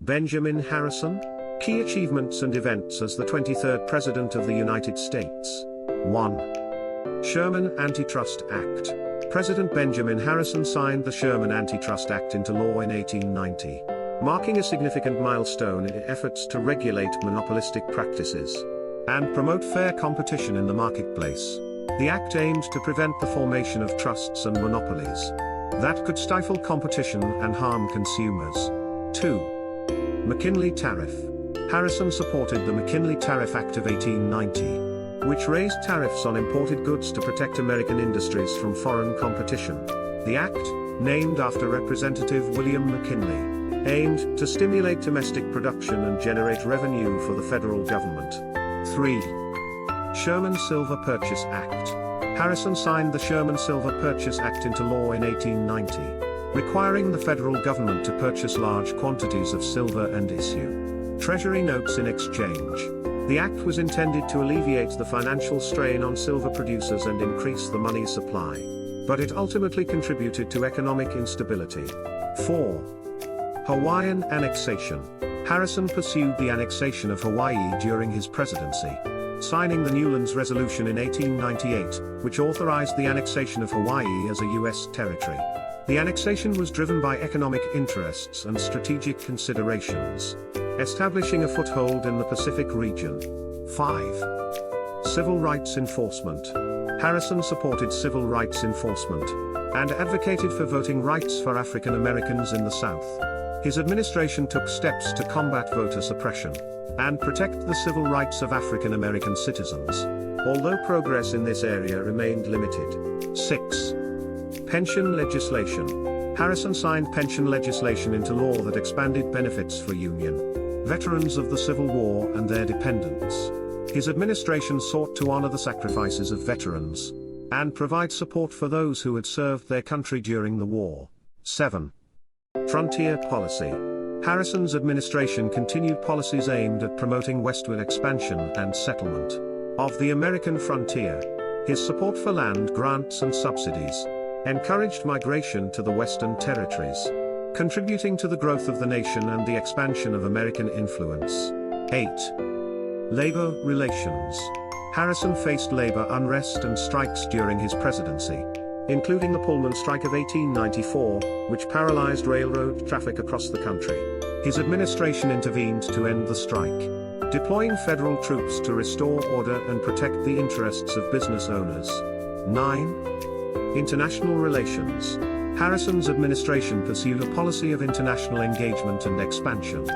Benjamin Harrison. Key achievements and events as the 23rd President of the United States. 1. Sherman Antitrust Act. President Benjamin Harrison signed the Sherman Antitrust Act into law in 1890, marking a significant milestone in efforts to regulate monopolistic practices and promote fair competition in the marketplace. The act aimed to prevent the formation of trusts and monopolies that could stifle competition and harm consumers. 2. McKinley Tariff. Harrison supported the McKinley Tariff Act of 1890, which raised tariffs on imported goods to protect American industries from foreign competition. The act, named after Representative William McKinley, aimed to stimulate domestic production and generate revenue for the federal government. 3. Sherman Silver Purchase Act. Harrison signed the Sherman Silver Purchase Act into law in 1890, requiring the federal government to purchase large quantities of silver and issue treasury notes in exchange. The act was intended to alleviate the financial strain on silver producers and increase the money supply, but it ultimately contributed to economic instability. 4. Hawaiian Annexation. Harrison pursued the annexation of Hawaii during his presidency, signing the Newlands Resolution in 1898, which authorized the annexation of Hawaii as a U.S. territory. The annexation was driven by economic interests and strategic considerations, establishing a foothold in the Pacific region. 5. Civil rights enforcement. Harrison supported civil rights enforcement and advocated for voting rights for African Americans in the South. His administration took steps to combat voter suppression and protect the civil rights of African American citizens, although progress in this area remained limited. 6. Pension legislation. Harrison signed pension legislation into law that expanded benefits for Union veterans of the Civil War and their dependents. His administration sought to honor the sacrifices of veterans and provide support for those who had served their country during the war. 7. Frontier policy. Harrison's administration continued policies aimed at promoting westward expansion and settlement of the American frontier. His support for land grants and subsidies encouraged migration to the Western territories, contributing to the growth of the nation and the expansion of American influence. 8. Labor relations. Harrison faced labor unrest and strikes during his presidency, including the Pullman Strike of 1894, which paralyzed railroad traffic across the country. His administration intervened to end the strike, deploying federal troops to restore order and protect the interests of business owners. 9. International relations. Harrison's administration pursued a policy of international engagement and expansion,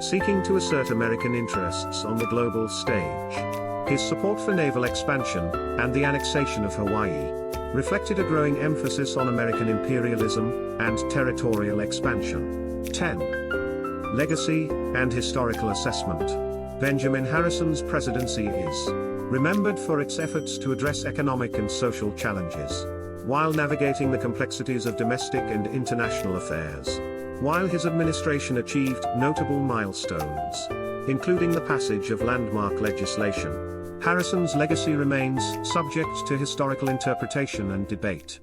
seeking to assert American interests on the global stage. His support for naval expansion and the annexation of Hawaii reflected a growing emphasis on American imperialism and territorial expansion. 10. Legacy and historical assessment. Benjamin Harrison's presidency is remembered for its efforts to address economic and social challenges, while navigating the complexities of domestic and international affairs. While his administration achieved notable milestones, including the passage of landmark legislation, Harrison's legacy remains subject to historical interpretation and debate.